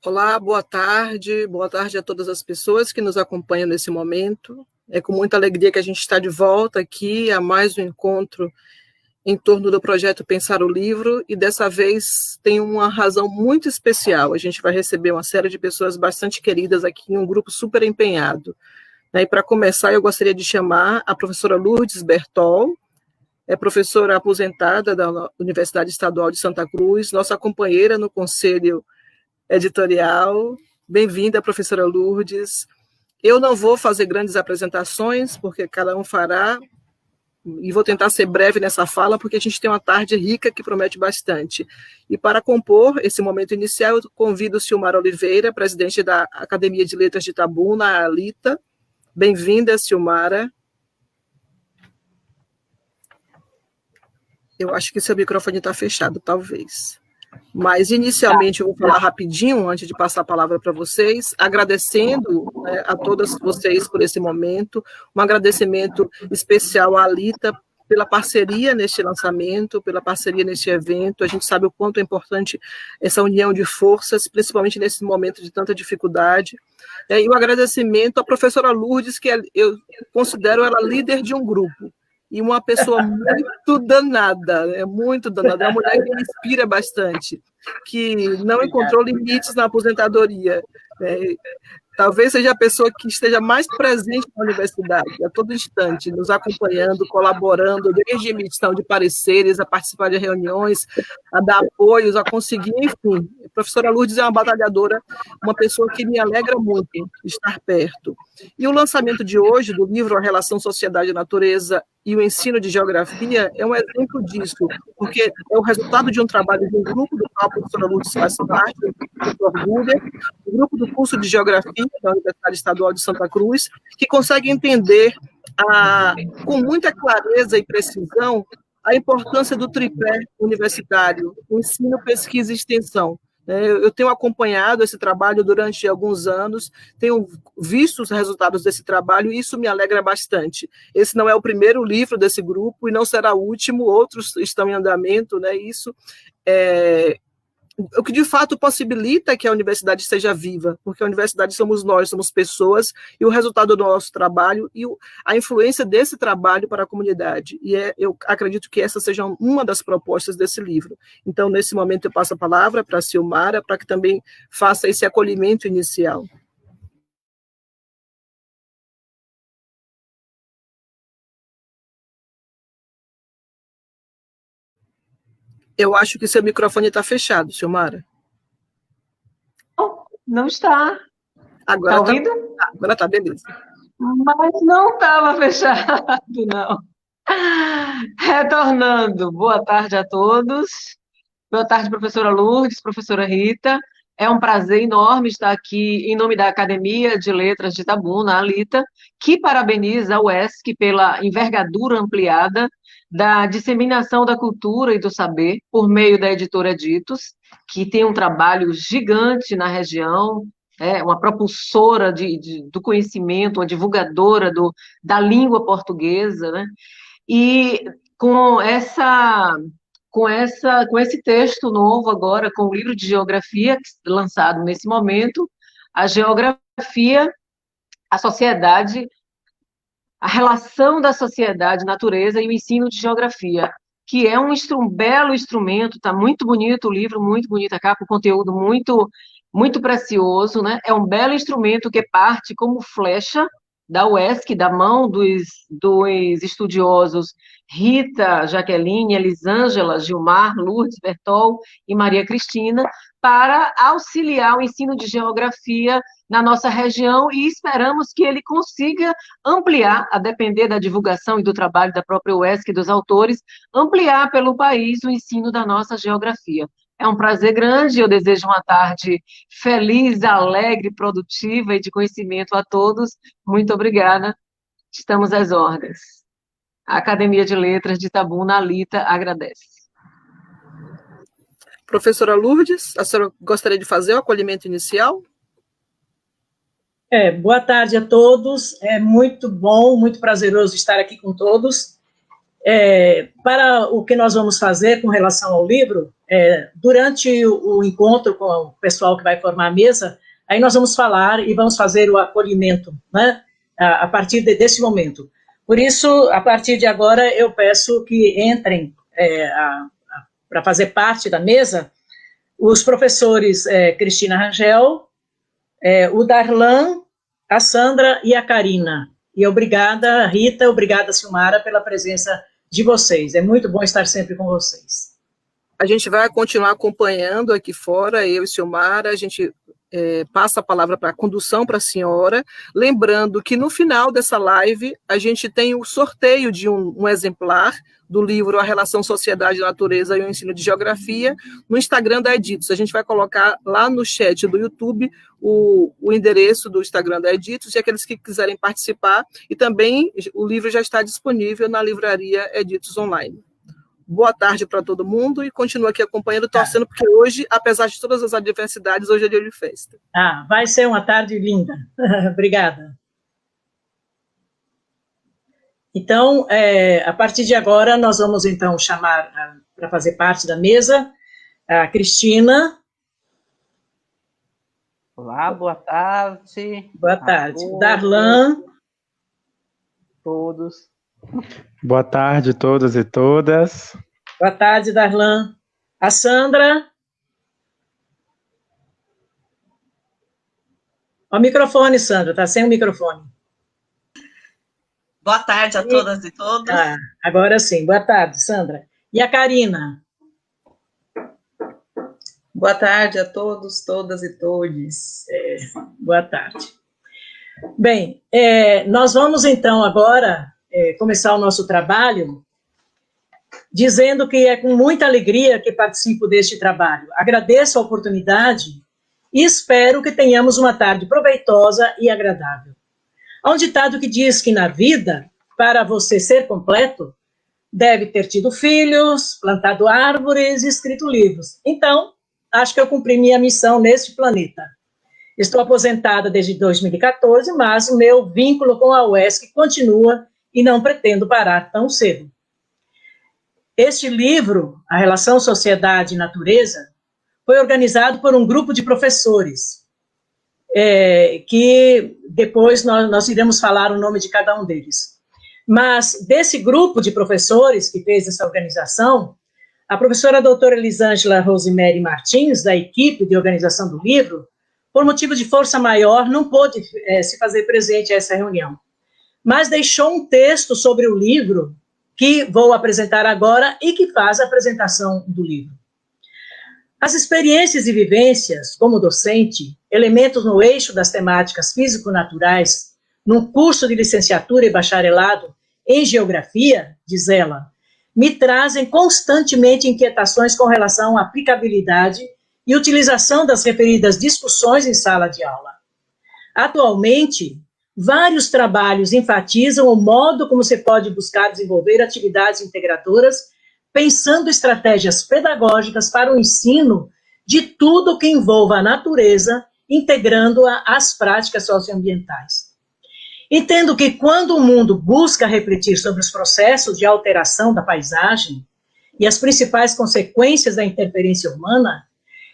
Olá, boa tarde a todas as pessoas que nos acompanham nesse momento. É com muita alegria que a gente está de volta aqui a mais um encontro em torno do projeto Pensar o Livro, e dessa vez tem uma razão muito especial. A gente vai receber uma série de pessoas bastante queridas aqui, um grupo super empenhado. E para começar, eu gostaria de chamar a professora Lourdes Bertol, é professora aposentada da Universidade Estadual de Santa Cruz, nossa companheira no Conselho Editorial. Bem-vinda, professora Lourdes. Eu não vou fazer grandes apresentações, porque cada um fará, e vou tentar ser breve nessa fala, porque a gente tem uma tarde rica que promete bastante. E para compor esse momento inicial, eu convido o Silmara Oliveira, presidente da Academia de Letras de Itabuna, a ALITA. Bem-vinda, Silmara. Eu acho que seu microfone está fechado, talvez. Mas, inicialmente, eu vou falar rapidinho, antes de passar a palavra para vocês, agradecendo a todas vocês por esse momento, um agradecimento especial à Alita pela parceria neste lançamento, pela parceria neste evento. A gente sabe o quanto é importante essa união de forças, principalmente nesse momento de tanta dificuldade. E o agradecimento à professora Lourdes, que eu considero ela líder de um grupo, e uma pessoa muito danada, é uma mulher que me inspira bastante, que não encontrou limites na aposentadoria. Talvez seja a pessoa que esteja mais presente na universidade, a todo instante, nos acompanhando, colaborando, desde a emissão de pareceres, a participar de reuniões, a dar apoios, a conseguir, enfim. A professora Lourdes é uma batalhadora, uma pessoa que me alegra muito estar perto. E o lançamento de hoje do livro A Relação Sociedade e Natureza e o Ensino de Geografia é um exemplo disso, porque é o resultado de um trabalho de um grupo do qual a professora Lourdes faz parte, muito orgulho, o grupo do curso de Geografia da Universidade Estadual de Santa Cruz, que consegue entender com muita clareza e precisão a importância do tripé universitário, ensino, pesquisa e extensão. Eu tenho acompanhado esse trabalho durante alguns anos, tenho visto os resultados desse trabalho, e isso me alegra bastante. Esse não é o primeiro livro desse grupo, e não será o último, outros estão em andamento, isso o que de fato possibilita que a universidade seja viva, porque a universidade somos nós, somos pessoas, e o resultado do nosso trabalho e a influência desse trabalho para a comunidade. E eu acredito que essa seja uma das propostas desse livro. Então, nesse momento, eu passo a palavra para a Silmara, para que também faça esse acolhimento inicial. Eu acho que seu microfone está fechado, Silmara. Não está. Agora está ouvindo? Agora está, beleza. Mas não estava fechado, não. Retornando, boa tarde a todos. Boa tarde, professora Lourdes, professora Rita. É um prazer enorme estar aqui em nome da Academia de Letras de Itabuna, a ALITA, que parabeniza a UESC pela envergadura ampliada da disseminação da cultura e do saber por meio da editora Ditos, que tem um trabalho gigante na região, uma propulsora do conhecimento, uma divulgadora da língua portuguesa, né? E com esse texto novo agora, com o livro de geografia lançado nesse momento, a geografia, a sociedade, a relação da sociedade, natureza e o ensino de geografia, que é um belo instrumento, está muito bonito o livro, muito bonita a capa, o conteúdo muito precioso, né? É um belo instrumento que parte como flecha da UESC, da mão dos estudiosos Rita, Jaqueline, Elisângela, Gilmar, Lourdes, Bertol e Maria Cristina, para auxiliar o ensino de geografia na nossa região, e esperamos que ele consiga ampliar, a depender da divulgação e do trabalho da própria UESC e dos autores, ampliar pelo país o ensino da nossa geografia. É um prazer grande, eu desejo uma tarde feliz, alegre, produtiva e de conhecimento a todos. Muito obrigada, estamos às ordens. A Academia de Letras de Itabuna, ALITA, agradece. Professora Lourdes, a senhora gostaria de fazer o acolhimento inicial? Boa tarde a todos, é muito bom, muito prazeroso estar aqui com todos. Para o que nós vamos fazer com relação ao livro, durante o encontro com o pessoal que vai formar a mesa, aí nós vamos falar e vamos fazer o acolhimento, né, a partir desse momento. Por isso, a partir de agora, eu peço que entrem para fazer parte da mesa os professores Cristina Rangel, o Darlan, a Sandra e a Karina. E obrigada, Rita, obrigada, Silmara, pela presença de vocês. É muito bom estar sempre com vocês. A gente vai continuar acompanhando aqui fora, eu e Silmara, a gente passa a palavra para a condução para a senhora, lembrando que no final dessa live a gente tem o sorteio de um exemplar do livro A Relação Sociedade, Natureza e o Ensino de Geografia no Instagram da Editos. A gente vai colocar lá no chat do YouTube o endereço do Instagram da Editos e aqueles que quiserem participar, e também o livro já está disponível na livraria Editos Online. Boa tarde para todo mundo e continua aqui acompanhando, torcendo, porque hoje, apesar de todas as adversidades, hoje é dia de festa. Vai ser uma tarde linda. Obrigada. Então, a partir de agora, nós vamos, então, chamar para fazer parte da mesa a Cristina. Olá, boa tarde. Boa tarde. Darlan. Todos. Boa tarde, todos e todas. Boa tarde, Darlan. A Sandra. O microfone, Sandra, está sem o microfone. Boa tarde a todas e todos. Agora sim, boa tarde, Sandra. E a Karina? Boa tarde a todos, todas e todes. Boa tarde. Bem, nós vamos então agora começar o nosso trabalho dizendo que é com muita alegria que participo deste trabalho. Agradeço a oportunidade e espero que tenhamos uma tarde proveitosa e agradável. Há um ditado que diz que na vida, para você ser completo, deve ter tido filhos, plantado árvores e escrito livros. Então, acho que eu cumpri minha missão neste planeta. Estou aposentada desde 2014, mas o meu vínculo com a UESC continua e não pretendo parar tão cedo. Este livro, A Relação Sociedade e Natureza, foi organizado por um grupo de professores, que depois nós iremos falar o nome de cada um deles. Mas desse grupo de professores que fez essa organização, a professora doutora Elisângela Rosemary Martins, da equipe de organização do livro, por motivo de força maior, não pôde se fazer presente a essa reunião, mas deixou um texto sobre o livro que vou apresentar agora e que faz a apresentação do livro. As experiências e vivências como docente, elementos no eixo das temáticas físico-naturais, num curso de licenciatura e bacharelado em geografia, diz ela, me trazem constantemente inquietações com relação à aplicabilidade e utilização das referidas discussões em sala de aula. Atualmente, vários trabalhos enfatizam o modo como se pode buscar desenvolver atividades integradoras, pensando estratégias pedagógicas para o ensino de tudo que envolva a natureza, integrando-a às práticas socioambientais. Entendo que quando o mundo busca refletir sobre os processos de alteração da paisagem e as principais consequências da interferência humana,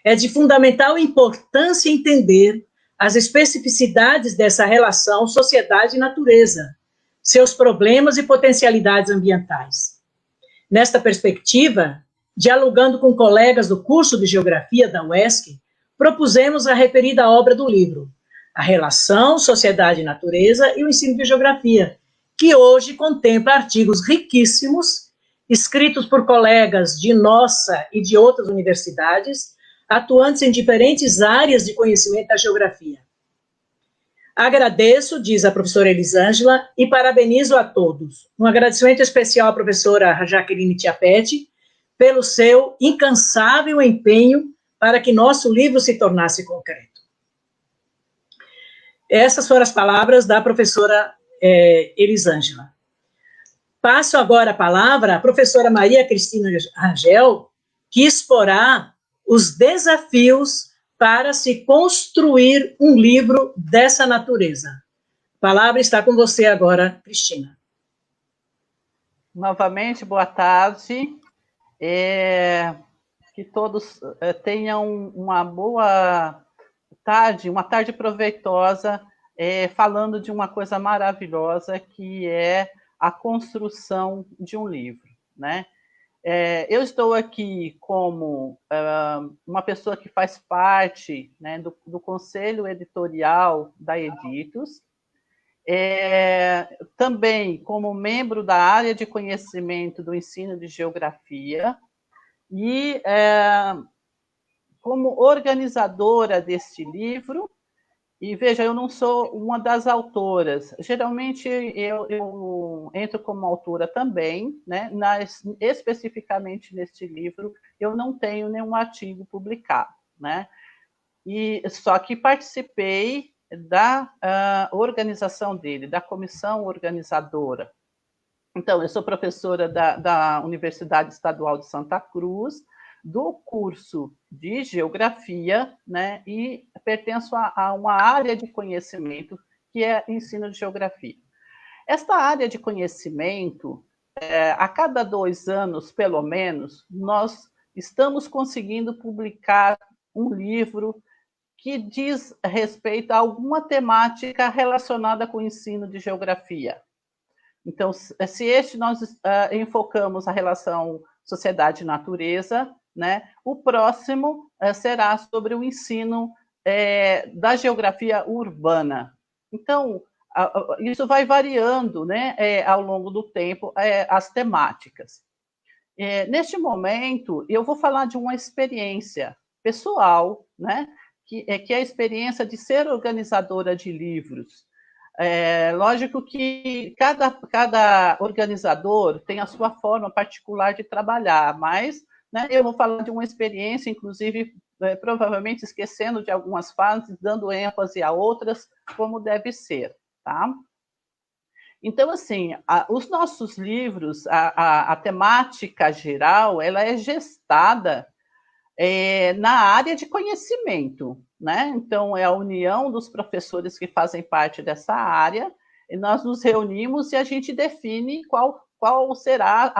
é de fundamental importância entender as especificidades dessa relação sociedade e natureza, seus problemas e potencialidades ambientais. Nesta perspectiva, dialogando com colegas do curso de Geografia da UESC, propusemos a referida obra do livro, A Relação Sociedade e Natureza e o Ensino de Geografia, que hoje contempla artigos riquíssimos, escritos por colegas de nossa e de outras universidades, atuantes em diferentes áreas de conhecimento da geografia. Agradeço, diz a professora Elisângela, e parabenizo a todos. Um agradecimento especial à professora Jaqueline Tiapete pelo seu incansável empenho para que nosso livro se tornasse concreto. Essas foram as palavras da professora Elisângela. Passo agora a palavra à professora Maria Cristina Rangel, que exporá os desafios para se construir um livro dessa natureza. A palavra está com você agora, Cristina. Novamente, boa tarde. Que todos tenham uma boa tarde, uma tarde proveitosa, falando de uma coisa maravilhosa que é a construção de um livro, né? Eu estou aqui como uma pessoa que faz parte, né, do conselho editorial da Editus, também como membro da área de conhecimento do ensino de geografia e como organizadora deste livro. E veja, eu não sou uma das autoras. Geralmente eu entro como autora também, né? Especificamente neste livro, eu não tenho nenhum artigo publicado, né? E só que participei da organização dele, da comissão organizadora. Então, eu sou professora da Universidade Estadual de Santa Cruz, do curso de Geografia, né, e pertenço a uma área de conhecimento que é ensino de Geografia. Esta área de conhecimento, a cada 2 anos, pelo menos, nós estamos conseguindo publicar um livro que diz respeito a alguma temática relacionada com o ensino de Geografia. Então, se nós enfocamos a relação sociedade-natureza, né, o próximo será sobre o ensino da geografia urbana. Então, isso vai variando, né, ao longo do tempo, as temáticas. Neste momento, eu vou falar de uma experiência pessoal, né, que é a experiência de ser organizadora de livros. Lógico que cada organizador tem a sua forma particular de trabalhar, mas, né, eu vou falar de uma experiência, inclusive, provavelmente esquecendo de algumas fases, dando ênfase a outras, como deve ser, tá? Então, assim, os nossos livros, a temática geral, ela é gestada na área de conhecimento, né? Então, é a união dos professores que fazem parte dessa área, e nós nos reunimos e a gente define qual será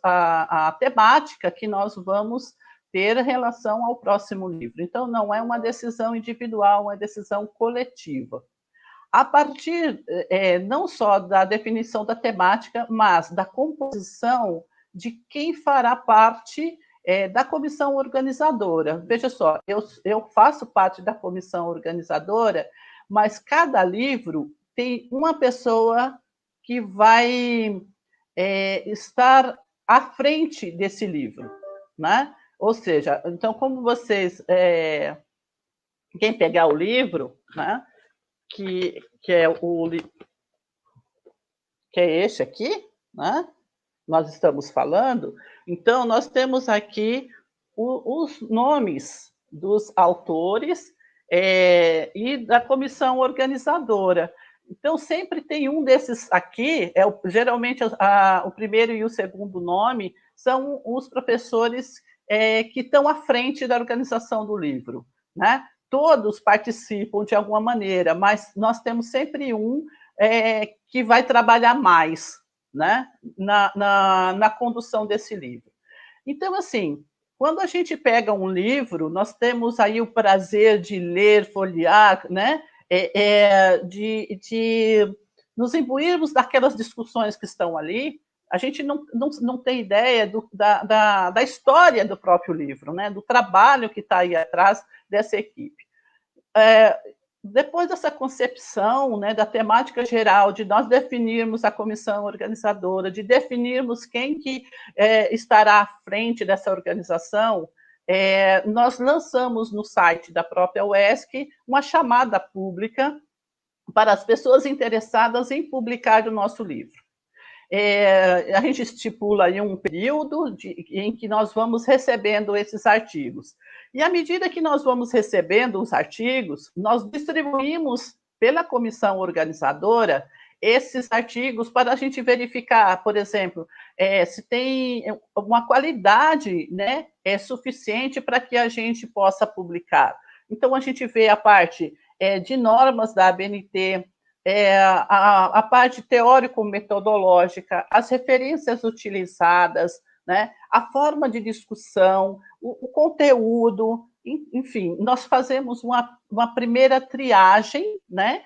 a temática que nós vamos ter em relação ao próximo livro. Então, não é uma decisão individual, é uma decisão coletiva. A partir não só da definição da temática, mas da composição de quem fará parte da comissão organizadora. Veja só, eu faço parte da comissão organizadora, mas cada livro tem uma pessoa que vai estar à frente desse livro, né? Ou seja, então, como vocês... quem pegar o livro, né, que é esse aqui, né? Nós estamos falando, então nós temos aqui os nomes dos autores e da comissão organizadora. Então, sempre tem um desses aqui, geralmente o primeiro e o segundo nome são os professores que estão à frente da organização do livro, né? Todos participam de alguma maneira, mas nós temos sempre um que vai trabalhar mais, né, na condução desse livro. Então, assim, quando a gente pega um livro, nós temos aí o prazer de ler, folhear, né, de nos imbuirmos daquelas discussões que estão ali. A gente não tem ideia da história do próprio livro, né, do trabalho que está aí atrás dessa equipe. Depois dessa concepção, né, da temática geral, de nós definirmos a comissão organizadora, de definirmos quem que estará à frente dessa organização, nós lançamos no site da própria UESC uma chamada pública para as pessoas interessadas em publicar o nosso livro. A gente estipula aí um período em que nós vamos recebendo esses artigos. E à medida que nós vamos recebendo os artigos, nós distribuímos pela comissão organizadora esses artigos para a gente verificar, por exemplo, se tem uma qualidade, né, suficiente para que a gente possa publicar. Então, a gente vê a parte de normas da ABNT, a parte teórico-metodológica, as referências utilizadas, né, a forma de discussão, o conteúdo, enfim, nós fazemos uma primeira triagem, né,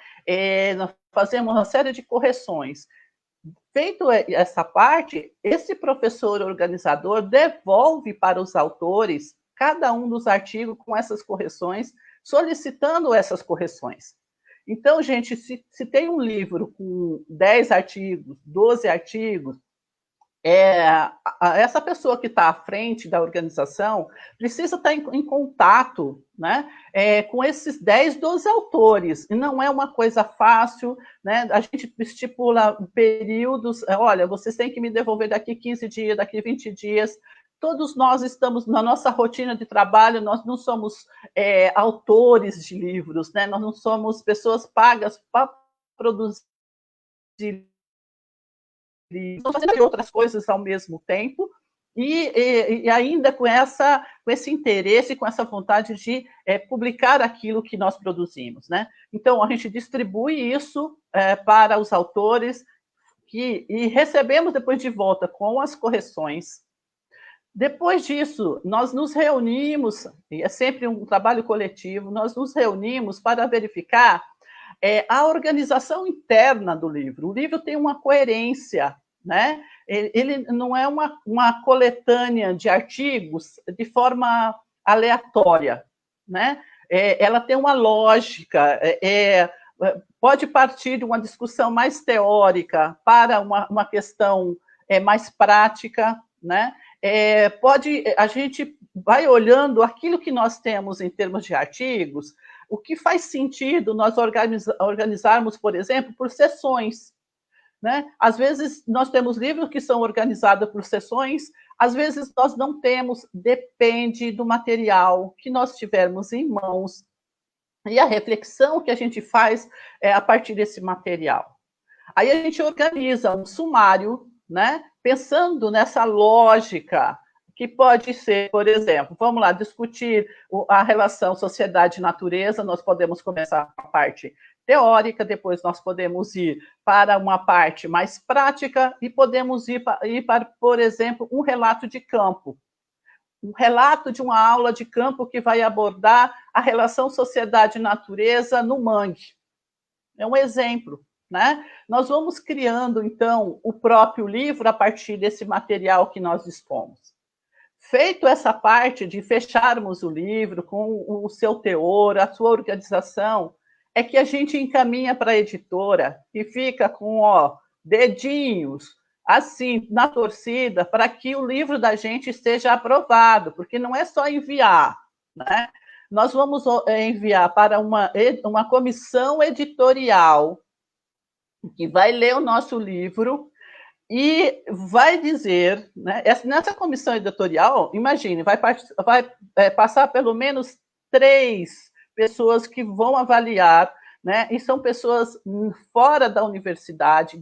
nós fazemos uma série de correções. Feito essa parte, esse professor organizador devolve para os autores cada um dos artigos com essas correções, solicitando essas correções. Então, gente, se tem um livro com 10 artigos, 12 artigos, essa pessoa que está à frente da organização precisa estar em contato, né, com esses 10, 12 autores, e não é uma coisa fácil, né, a gente estipula períodos, olha, vocês têm que me devolver daqui 15 dias, daqui 20 dias, todos nós estamos na nossa rotina de trabalho, nós não somos autores de livros, né, nós não somos pessoas pagas para produzir estão fazendo outras coisas ao mesmo tempo, e ainda com esse interesse, com essa vontade de publicar aquilo que nós produzimos, né? Então, a gente distribui isso para os autores e recebemos depois de volta com as correções. Depois disso, nós nos reunimos, e é sempre um trabalho coletivo, nós nos reunimos para verificar a organização interna do livro. O livro tem uma coerência, né? Ele não é uma coletânea de artigos de forma aleatória, né? Ela tem uma lógica, pode partir de uma discussão mais teórica para uma questão mais prática, né? A gente vai olhando aquilo que nós temos em termos de artigos, o que faz sentido nós organizarmos, por exemplo, por sessões, né? Às vezes nós temos livros que são organizados por sessões, às vezes nós não temos, depende do material que nós tivermos em mãos e a reflexão que a gente faz a partir desse material. Aí a gente organiza um sumário, né? Pensando nessa lógica que pode ser, por exemplo, vamos lá, discutir a relação sociedade-natureza, nós podemos começar com a parte teórica, depois nós podemos ir para uma parte mais prática e podemos ir para, por exemplo, um relato de campo. Um relato de uma aula de campo que vai abordar a relação sociedade-natureza no mangue. É um exemplo, né? Nós vamos criando, então, o próprio livro a partir desse material que nós dispomos. Feito essa parte de fecharmos o livro com o seu teor, a sua organização, é que a gente encaminha para a editora e fica com dedinhos assim na torcida para que o livro da gente seja aprovado, porque não é só enviar, né? Nós vamos enviar para uma comissão editorial que vai ler o nosso livro e vai dizer, né, nessa comissão editorial, imagine, vai passar pelo menos 3 pessoas que vão avaliar, né, e são pessoas fora da universidade,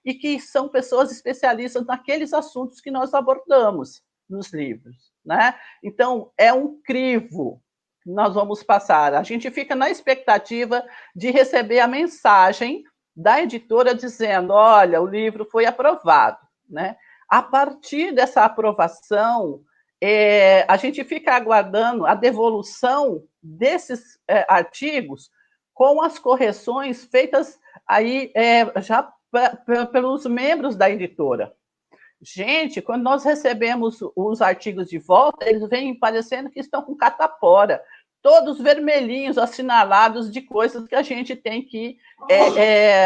e que são pessoas especialistas naqueles assuntos que nós abordamos nos livros, né? Então, é um crivo que nós vamos passar. A gente fica na expectativa de receber a mensagem da editora dizendo, olha, o livro foi aprovado, né? A partir dessa aprovação, a gente fica aguardando a devolução desses artigos com as correções feitas aí já pelos membros da editora. Gente, quando nós recebemos os artigos de volta, eles vêm parecendo que estão com catapora, todos vermelhinhos, assinalados de coisas que a gente tem que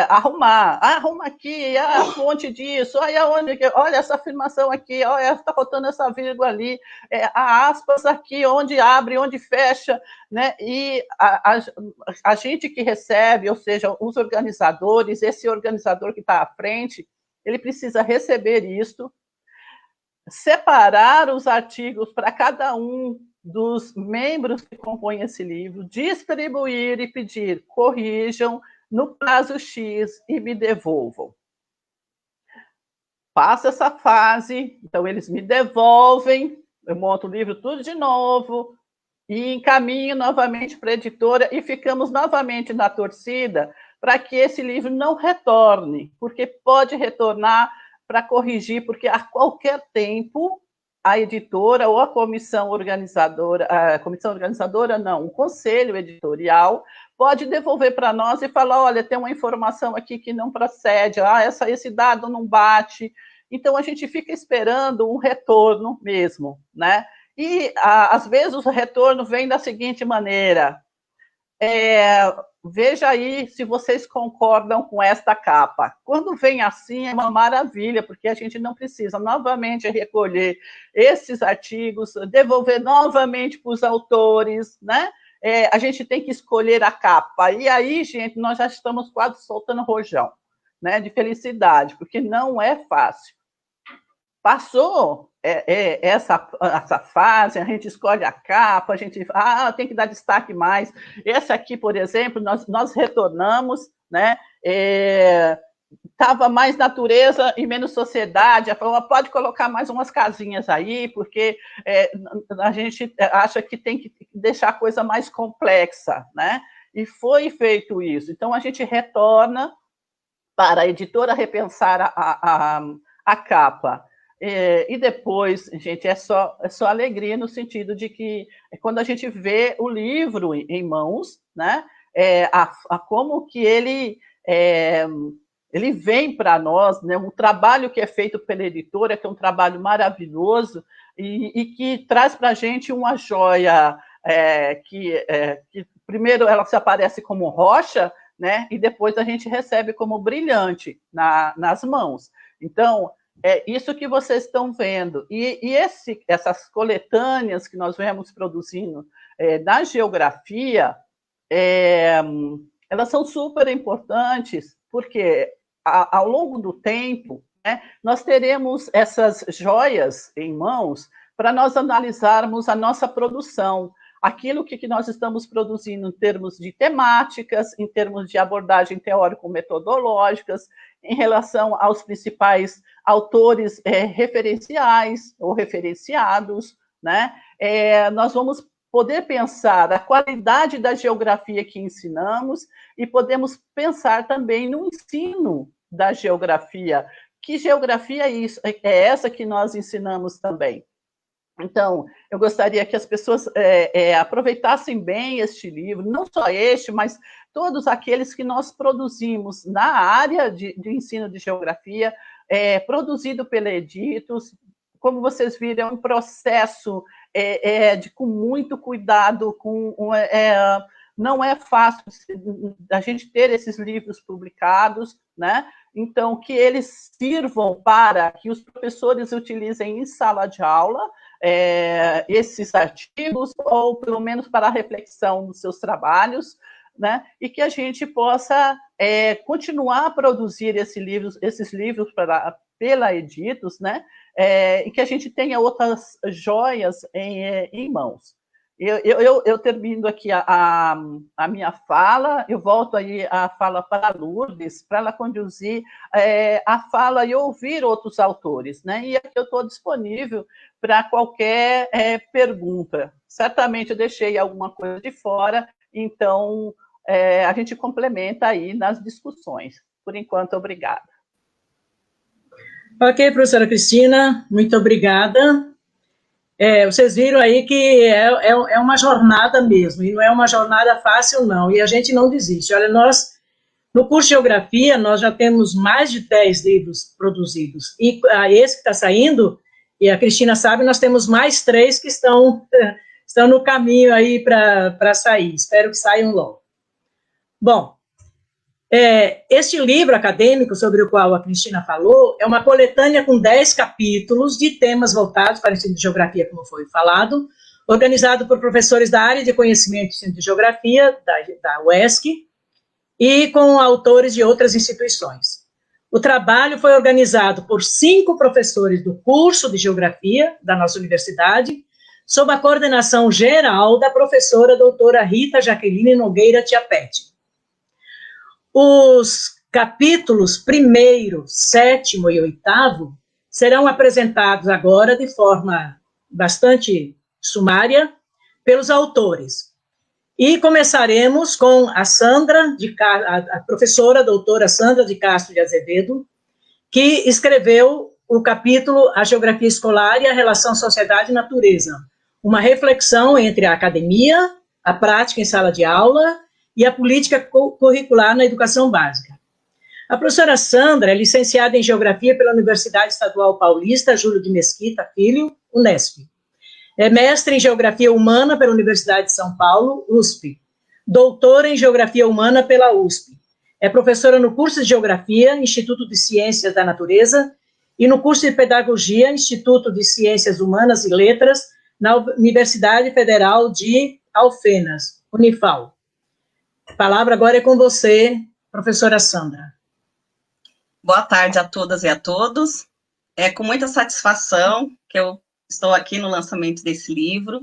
arrumar. Arruma aqui, a fonte disso, olha essa afirmação aqui, olha, está faltando essa vírgula ali, a aspas aqui, onde abre, onde fecha, né? E a gente que recebe, ou seja, os organizadores, esse organizador que está à frente, ele precisa receber isso, separar os artigos para cada um dos membros que compõem esse livro, distribuir e pedir, corrijam no prazo X e me devolvam. Passa essa fase, então eles me devolvem, eu monto o livro tudo de novo, e encaminho novamente para a editora e ficamos novamente na torcida para que esse livro não retorne, porque pode retornar para corrigir, porque a qualquer tempo a editora ou a comissão organizadora não, o conselho editorial pode devolver para nós e falar, olha, tem uma informação aqui que não procede, esse dado não bate. Então, a gente fica esperando um retorno mesmo, né? E, às vezes, o retorno vem da seguinte maneira, veja aí se vocês concordam com esta capa. Quando vem assim, é uma maravilha, porque a gente não precisa novamente recolher esses artigos, devolver novamente para os autores, né? A gente tem que escolher a capa. E aí, gente, nós já estamos quase soltando rojão, né, de felicidade, porque não é fácil. Passou essa fase, a gente escolhe a capa, a gente tem que dar destaque mais. Esse aqui, por exemplo, nós retornamos, né? Estava mais natureza e menos sociedade. A forma pode colocar mais umas casinhas aí, porque a gente acha que tem que deixar a coisa mais complexa, né? E foi feito isso. Então, a gente retorna para a editora repensar a capa. E depois, gente, é só alegria no sentido de que quando a gente vê o livro em mãos, né, como que ele vem para nós, né, um trabalho que é feito pela editora, que é um trabalho maravilhoso e que traz para a gente uma joia que primeiro ela se aparece como rocha, né, e depois a gente recebe como brilhante nas mãos. Então, é isso que vocês estão vendo. E essas coletâneas que nós vemos produzindo na geografia, elas são super importantes, porque ao longo do tempo, né, nós teremos essas joias em mãos para nós analisarmos a nossa produção, aquilo que nós estamos produzindo em termos de temáticas, em termos de abordagem teórico-metodológicas, em relação aos principais autores referenciais ou referenciados, né? Nós vamos poder pensar a qualidade da geografia que ensinamos e podemos pensar também no ensino da geografia. Que geografia é essa que nós ensinamos também? Então, eu gostaria que as pessoas aproveitassem bem este livro, não só este, mas todos aqueles que nós produzimos na área de ensino de geografia, produzido pela Editos. Como vocês viram, é um processo com muito cuidado, não é fácil a gente ter esses livros publicados, né? Então, que eles sirvam para que os professores utilizem em sala de aula esses artigos, ou pelo menos para a reflexão dos seus trabalhos, né? E que a gente possa continuar a produzir esses livros pela Editos, né? E que a gente tenha outras joias em mãos. Eu termino aqui a minha fala, eu volto aí a fala para a Lourdes, para ela conduzir a fala e ouvir outros autores, né? E aqui eu estou disponível para qualquer pergunta. Certamente eu deixei alguma coisa de fora, então a gente complementa aí nas discussões. Por enquanto, obrigada. Ok, professora Cristina, muito obrigada. Vocês viram aí que é uma jornada mesmo, e não é uma jornada fácil, não, e a gente não desiste. Olha, nós, no curso de Geografia, nós já temos mais de 10 livros produzidos, e esse que está saindo, e a Cristina sabe, nós temos mais 3 que estão no caminho aí para sair, espero que saiam logo. Bom, este livro acadêmico sobre o qual a Cristina falou é uma coletânea com 10 capítulos de temas voltados para o ensino de geografia, como foi falado, organizado por professores da área de conhecimento e ensino de geografia, da UESC, e com autores de outras instituições. O trabalho foi organizado por 5 professores do curso de geografia da nossa universidade, sob a coordenação geral da professora doutora Rita Jaqueline Nogueira Tiapete. Os capítulos 1º, 7º e 8º serão apresentados agora de forma bastante sumária pelos autores. E começaremos com a Sandra, a professora doutora Sandra de Castro de Azevedo, que escreveu o capítulo A Geografia Escolar e a Relação Sociedade e Natureza, uma reflexão entre a academia, a prática em sala de aula e a política curricular na educação básica. A professora Sandra é licenciada em Geografia pela Universidade Estadual Paulista Júlio de Mesquita Filho, Unesp. É mestre em Geografia Humana pela Universidade de São Paulo, USP. Doutora em Geografia Humana pela USP. É professora no curso de Geografia, Instituto de Ciências da Natureza, e no curso de Pedagogia, Instituto de Ciências Humanas e Letras, na Universidade Federal de Alfenas, Unifal. A palavra agora é com você, professora Sandra. Boa tarde a todas e a todos. É com muita satisfação que eu estou aqui no lançamento desse livro.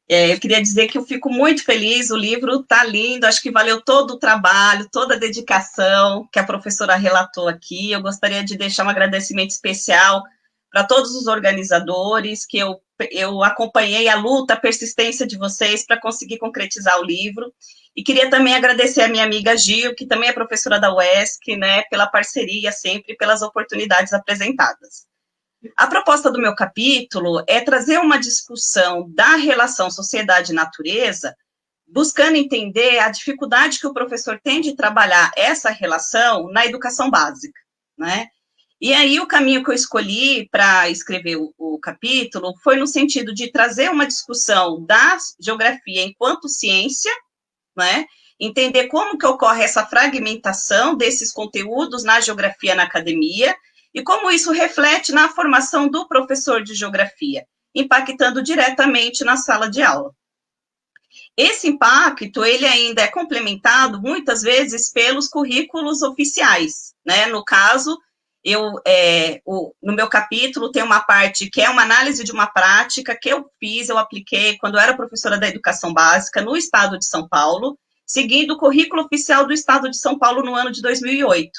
Eu queria dizer que eu fico muito feliz, o livro está lindo, acho que valeu todo o trabalho, toda a dedicação que a professora relatou aqui. Eu gostaria de deixar um agradecimento especial para todos os organizadores, que eu acompanhei a luta, a persistência de vocês para conseguir concretizar o livro. E queria também agradecer a minha amiga Gil, que também é professora da UESC, né, pela parceria sempre e pelas oportunidades apresentadas. A proposta do meu capítulo é trazer uma discussão da relação sociedade e natureza, buscando entender a dificuldade que o professor tem de trabalhar essa relação na educação básica, né? E aí o caminho que eu escolhi para escrever o capítulo foi no sentido de trazer uma discussão da geografia enquanto ciência, né? Entender como que ocorre essa fragmentação desses conteúdos na geografia na academia, e como isso reflete na formação do professor de geografia, impactando diretamente na sala de aula. Esse impacto, ele ainda é complementado, muitas vezes, pelos currículos oficiais, né? No caso, no meu capítulo tem uma parte que é uma análise de uma prática que eu apliquei quando eu era professora da educação básica no estado de São Paulo, seguindo o currículo oficial do estado de São Paulo no ano de 2008.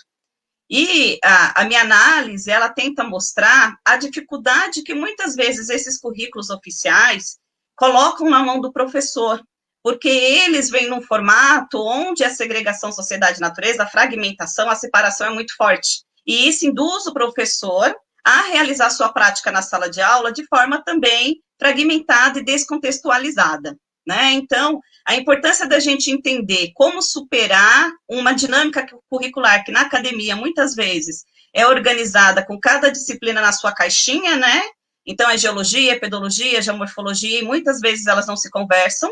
E a minha análise, ela tenta mostrar a dificuldade que muitas vezes esses currículos oficiais colocam na mão do professor, porque eles vêm num formato onde a segregação sociedade e natureza, a fragmentação, a separação é muito forte. E isso induz o professor a realizar sua prática na sala de aula de forma também fragmentada e descontextualizada, né? Então, a importância da gente entender como superar uma dinâmica curricular que na academia, muitas vezes, é organizada com cada disciplina na sua caixinha, né? Então, é geologia, é pedologia, é geomorfologia, e muitas vezes elas não se conversam.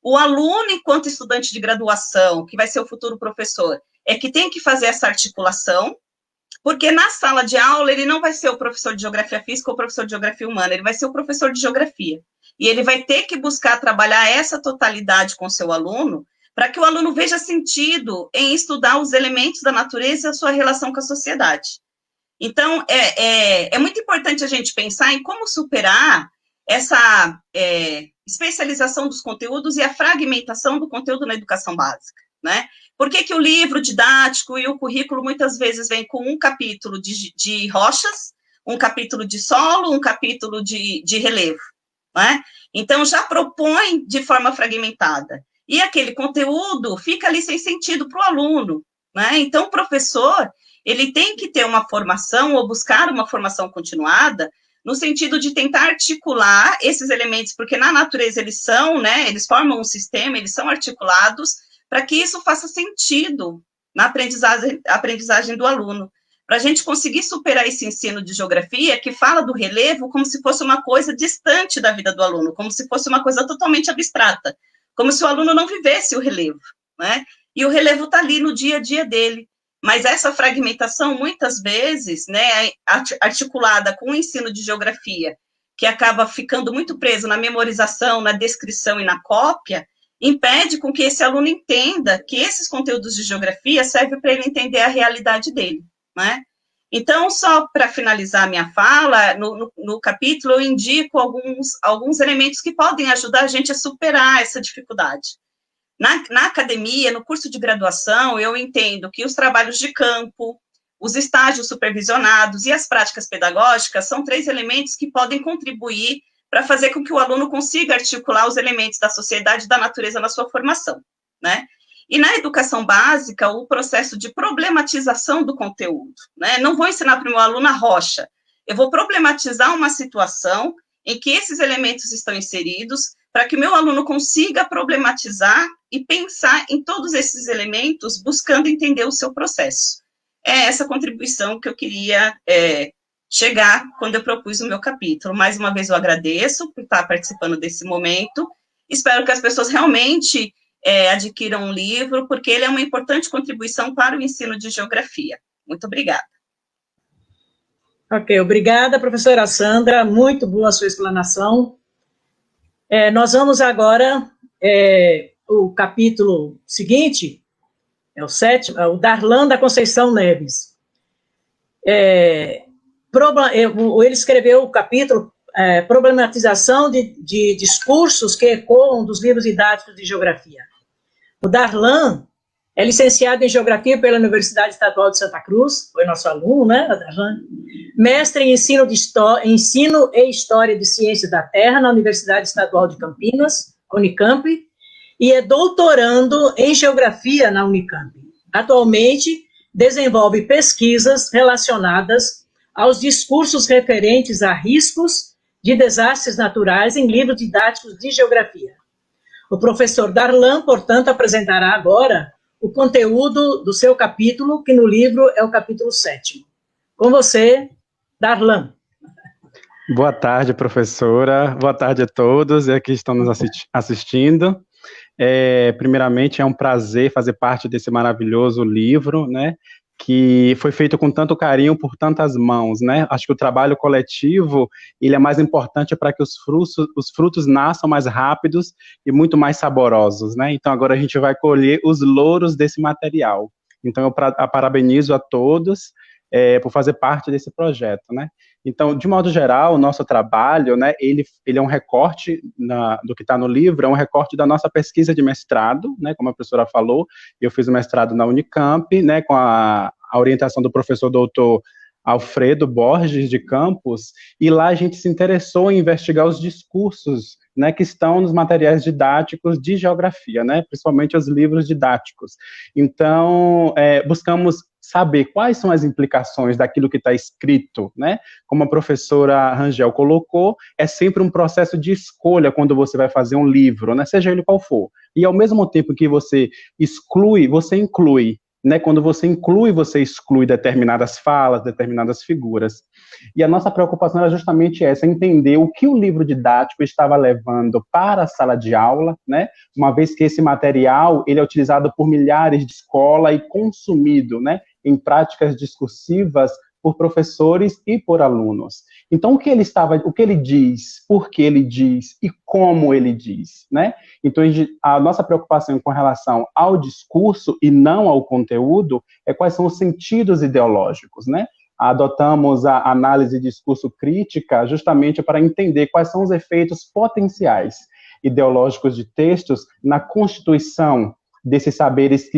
O aluno, enquanto estudante de graduação, que vai ser o futuro professor, é que tem que fazer essa articulação, porque na sala de aula ele não vai ser o professor de geografia física ou o professor de geografia humana, ele vai ser o professor de geografia. E ele vai ter que buscar trabalhar essa totalidade com o seu aluno, para que o aluno veja sentido em estudar os elementos da natureza e a sua relação com a sociedade. Então, é muito importante a gente pensar em como superar essa especialização dos conteúdos e a fragmentação do conteúdo na educação básica, né? Por que o livro didático e o currículo muitas vezes vem com um capítulo de rochas, um capítulo de solo, um capítulo de relevo, né? Então, já propõe de forma fragmentada. E aquele conteúdo fica ali sem sentido para o aluno, né? Então, o professor, ele tem que ter uma formação ou buscar uma formação continuada no sentido de tentar articular esses elementos, porque na natureza eles são, né? Eles formam um sistema, eles são articulados para que isso faça sentido na aprendizagem do aluno. Para a gente conseguir superar esse ensino de geografia, que fala do relevo como se fosse uma coisa distante da vida do aluno, como se fosse uma coisa totalmente abstrata, como se o aluno não vivesse o relevo, né? E o relevo está ali no dia a dia dele. Mas essa fragmentação, muitas vezes, né, articulada com o ensino de geografia, que acaba ficando muito preso na memorização, na descrição e na cópia, impede com que esse aluno entenda que esses conteúdos de geografia servem para ele entender a realidade dele, né? Então, só para finalizar a minha fala, no capítulo eu indico alguns elementos que podem ajudar a gente a superar essa dificuldade. Na academia, no curso de graduação, eu entendo que os trabalhos de campo, os estágios supervisionados e as práticas pedagógicas são 3 elementos que podem contribuir para fazer com que o aluno consiga articular os elementos da sociedade e da natureza na sua formação, né? E na educação básica, o processo de problematização do conteúdo, né? Não vou ensinar para o meu aluno a rocha, eu vou problematizar uma situação em que esses elementos estão inseridos, para que o meu aluno consiga problematizar e pensar em todos esses elementos, buscando entender o seu processo. É essa contribuição que eu queria chegar quando eu propus o meu capítulo. Mais uma vez eu agradeço por estar participando desse momento, espero que as pessoas realmente adquiram um livro, porque ele é uma importante contribuição para o ensino de geografia. Muito obrigada. Ok, obrigada, professora Sandra, muito boa a sua explanação. Nós vamos agora, o capítulo seguinte, é o 7º, o Darlan da Conceição Neves. Ele escreveu o capítulo Problematização de discursos que ecoam dos livros didáticos de geografia. O Darlan é licenciado em Geografia pela Universidade Estadual de Santa Cruz, foi nosso aluno, né, Darlan? Mestre em Ensino e História de Ciências da Terra na Universidade Estadual de Campinas, Unicamp, e é doutorando em Geografia na Unicamp. Atualmente, desenvolve pesquisas relacionadas aos discursos referentes a riscos de desastres naturais em livros didáticos de geografia. O professor Darlan, portanto, apresentará agora o conteúdo do seu capítulo, que no livro é o capítulo 7º. Com você, Darlan. Boa tarde, professora. Boa tarde a todos e aqui estão nos assistindo. Primeiramente, é um prazer fazer parte desse maravilhoso livro, né, que foi feito com tanto carinho por tantas mãos, né? Acho que o trabalho coletivo, ele é mais importante para que os frutos nasçam mais rápidos e muito mais saborosos, né? Então, agora a gente vai colher os louros desse material. Então, eu parabenizo a todos por fazer parte desse projeto, né? Então, de modo geral, o nosso trabalho, né, ele é um recorte do que está no livro, é um recorte da nossa pesquisa de mestrado, né, como a professora falou, eu fiz o mestrado na Unicamp, né, com a orientação do professor doutor Alfredo Borges de Campos, e lá a gente se interessou em investigar os discursos, né, que estão nos materiais didáticos de geografia, né, principalmente os livros didáticos. Então, buscamos saber quais são as implicações daquilo que está escrito, né? Como a professora Rangel colocou, é sempre um processo de escolha quando você vai fazer um livro, né? Seja ele qual for. E ao mesmo tempo que você exclui, você inclui, né? Quando você inclui, você exclui determinadas falas, determinadas figuras. E a nossa preocupação era justamente essa, entender o que o livro didático estava levando para a sala de aula, né? Uma vez que esse material, ele é utilizado por milhares de escolas e consumido, né, em práticas discursivas por professores e por alunos. Então, o que ele diz, por que ele diz e como ele diz, né? Então, a nossa preocupação com relação ao discurso e não ao conteúdo é quais são os sentidos ideológicos, né? Adotamos a análise de discurso crítica justamente para entender quais são os efeitos potenciais ideológicos de textos na constituição desses saberes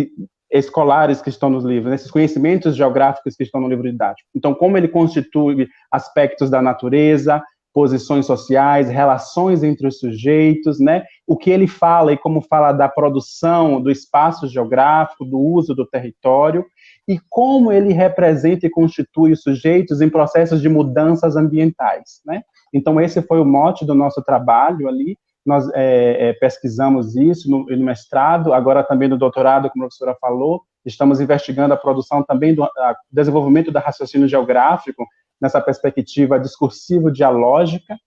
escolares que estão nos livros, esses conhecimentos geográficos que estão no livro didático. Então, como ele constitui aspectos da natureza, posições sociais, relações entre os sujeitos, né? O que ele fala e como fala da produção do espaço geográfico, do uso do território, e como ele representa e constitui os sujeitos em processos de mudanças ambientais, né? Então, esse foi o mote do nosso trabalho ali. Nós pesquisamos isso no mestrado, agora também no doutorado, como a professora falou, estamos investigando a produção também do desenvolvimento do raciocínio geográfico nessa perspectiva discursivo-dialógica,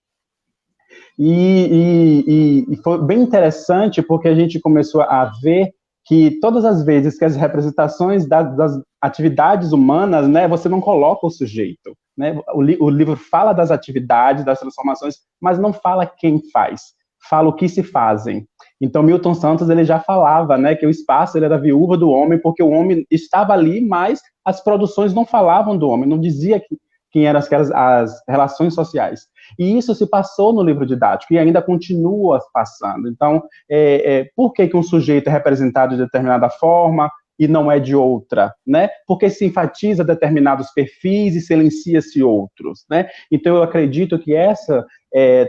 e foi bem interessante porque a gente começou a ver que todas as vezes que as representações das atividades humanas, né, você não coloca o sujeito, né? O livro fala das atividades, das transformações, mas não fala quem faz. Fala o que se fazem. Então, Milton Santos, ele já falava, né, que o espaço ele era viúva do homem, porque o homem estava ali, mas as produções não falavam do homem, não dizia quem eram as relações sociais. E isso se passou no livro didático, e ainda continua passando. Então, por que um sujeito é representado de determinada forma, e não é de outra, né? Porque se enfatiza determinados perfis e silencia-se outros, né? Então, eu acredito que essa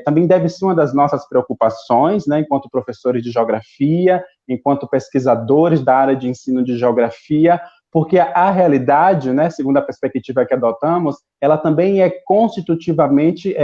também deve ser uma das nossas preocupações, né, enquanto professores de geografia, enquanto pesquisadores da área de ensino de geografia, porque a realidade, né, segundo a perspectiva que adotamos, ela também é constitutivamente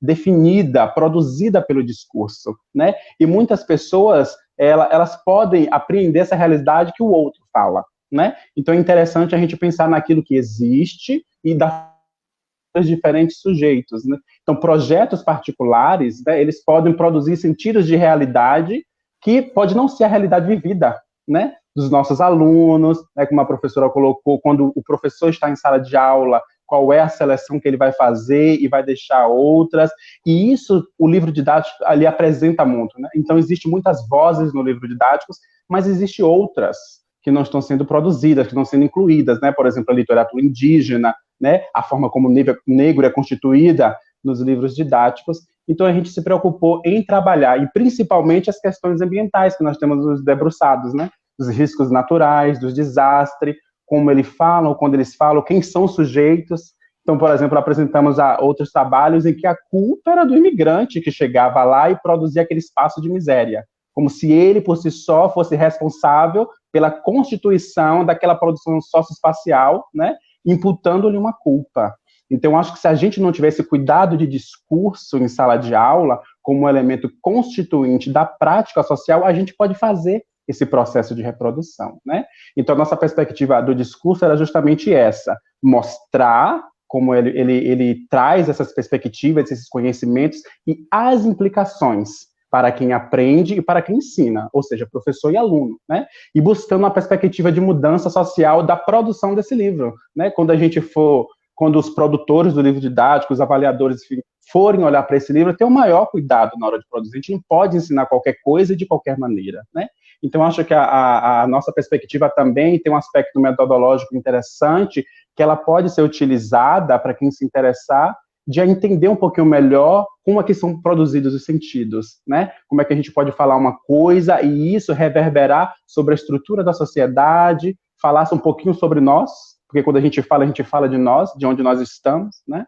definida, produzida pelo discurso, né? E muitas pessoas, elas podem apreender essa realidade que o outro fala, né? Então é interessante a gente pensar naquilo que existe e dos diferentes sujeitos, né? Então, projetos particulares, né, eles podem produzir sentidos de realidade que pode não ser a realidade vivida, né, dos nossos alunos, né, como a professora colocou, quando o professor está em sala de aula, qual é a seleção que ele vai fazer e vai deixar outras, e isso o livro didático ali apresenta muito, né? Então, existem muitas vozes no livro didático, mas existem outras que não estão sendo produzidas, que não estão sendo incluídas, né? Por exemplo, a literatura indígena, né? A forma como o negro é constituída nos livros didáticos. Então, a gente se preocupou em trabalhar, e principalmente as questões ambientais que nós temos nos debruçados, né? Dos riscos naturais, dos desastres, como eles falam, quando eles falam, quem são os sujeitos. Então, por exemplo, apresentamos outros trabalhos em que a culpa era do imigrante que chegava lá e produzia aquele espaço de miséria, como se ele, por si só, fosse responsável pela constituição daquela produção socioespacial, né, imputando-lhe uma culpa. Então, acho que se a gente não tivesse cuidado de discurso em sala de aula, como um elemento constituinte da prática social, a gente pode fazer esse processo de reprodução, né? Então, a nossa perspectiva do discurso era justamente essa, mostrar como ele traz essas perspectivas, esses conhecimentos e as implicações para quem aprende e para quem ensina, ou seja, professor e aluno, né? E buscando uma perspectiva de mudança social da produção desse livro, né? Quando os produtores do livro didático, os avaliadores, enfim, forem olhar para esse livro, ter o maior cuidado na hora de produzir. A gente não pode ensinar qualquer coisa de qualquer maneira, né? Então, acho que a nossa perspectiva também tem um aspecto metodológico interessante, que ela pode ser utilizada para quem se interessar, de entender um pouquinho melhor como é que são produzidos os sentidos, né? Como é que a gente pode falar uma coisa e isso reverberar sobre a estrutura da sociedade, falar um pouquinho sobre nós, porque quando a gente fala de nós, de onde nós estamos, né?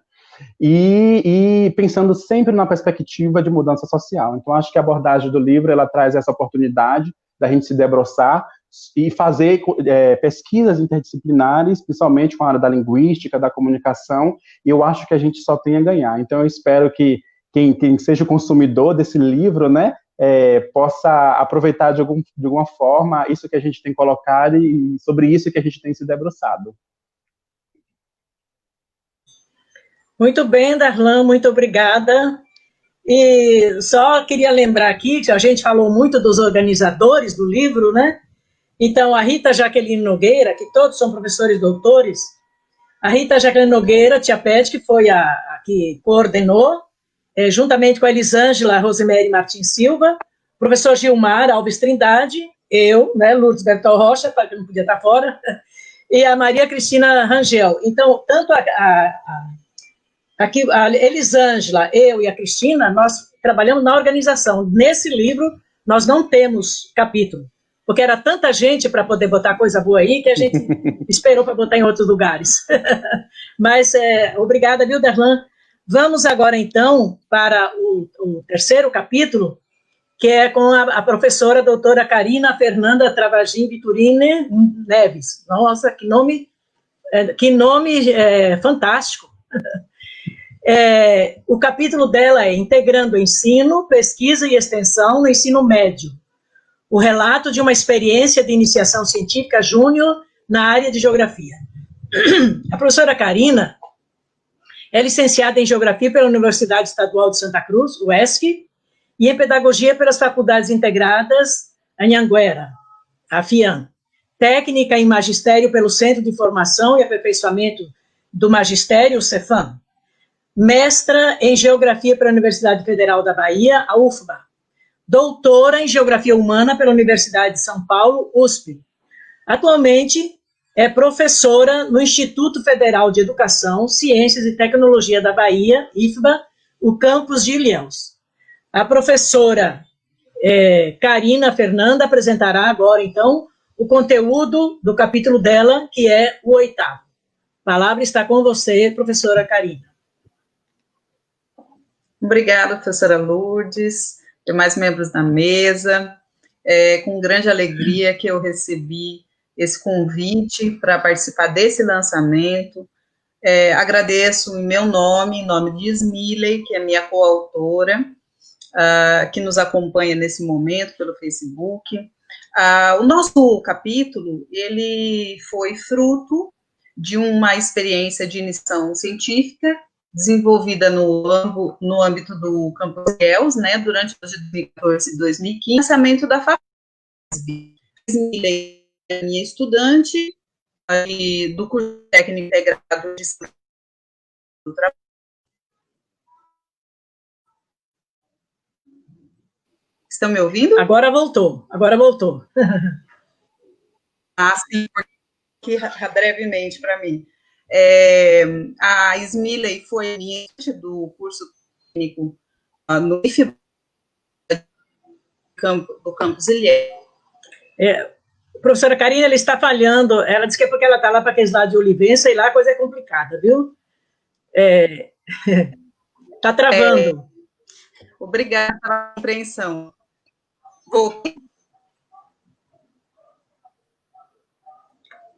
E pensando sempre na perspectiva de mudança social. Então, acho que a abordagem do livro, ela traz essa oportunidade da gente se debruçar e fazer pesquisas interdisciplinares, principalmente com a área da linguística, da comunicação, e eu acho que a gente só tem a ganhar. Então, eu espero que quem seja o consumidor desse livro, né, possa aproveitar de alguma forma isso que a gente tem colocado e sobre isso que a gente tem se debruçado. Muito bem, Darlan, muito obrigada. E só queria lembrar aqui que a gente falou muito dos organizadores do livro, né? Então, a Rita Jaqueline Nogueira, que todos são professores doutores, a Rita Jaqueline Nogueira, tia Pet, que foi a que coordenou, juntamente com a Elisângela Rosemary Martins Silva, o professor Gilmar Alves Trindade, eu, né, Lourdes Bertol Rocha, que não podia estar fora, e a Maria Cristina Rangel. Então, tanto aqui, a Elisângela, eu e a Cristina, nós trabalhamos na organização. Nesse livro, nós não temos capítulo, porque era tanta gente para poder botar coisa boa aí, que a gente esperou para botar em outros lugares. Mas, obrigada, viu, Darlan? Vamos agora, então, para o terceiro capítulo, que é com a professora doutora Karina Fernanda Travagin Vitorine Neves. Nossa, que nome fantástico! O capítulo dela é Integrando Ensino, Pesquisa e Extensão no Ensino Médio. O relato de uma experiência de iniciação científica júnior na área de Geografia. A professora Karina é licenciada em Geografia pela Universidade Estadual de Santa Cruz, UESC, e em Pedagogia pelas Faculdades Integradas Anhanguera, a FIAM. Técnica em Magistério pelo Centro de Formação e Aperfeiçoamento do Magistério, CEFAM. Mestra em Geografia pela Universidade Federal da Bahia, a UFBA. Doutora em Geografia Humana pela Universidade de São Paulo, USP. Atualmente é professora no Instituto Federal de Educação, Ciências e Tecnologia da Bahia, IFBA, o campus de Ilhéus. A professora Karina Fernanda apresentará agora, então, o conteúdo do capítulo dela, que é o 8º. A palavra está com você, professora Karina. Obrigada, professora Lourdes, demais membros da mesa. É com grande alegria que eu recebi esse convite para participar desse lançamento. Agradeço em meu nome, em nome de Ismiley, que é minha coautora, que nos acompanha nesse momento pelo Facebook. O nosso capítulo, ele foi fruto de uma experiência de iniciação científica desenvolvida no âmbito do Campus Gels, né, durante os anos de 2014 e 2015, lançamento da FAPESB. Ismiley é minha estudante do curso técnico integrado de do trabalho. Estão me ouvindo? Agora voltou. Sim, porque brevemente para mim. A Ismiley foi minha do curso técnico no IF do Campus Ilhéus. Professora Karina, ela está falhando. Ela disse que é porque ela está lá para aqueles lados de Olivença e lá a coisa é complicada, viu? Está travando. Obrigada pela compreensão. Voltei.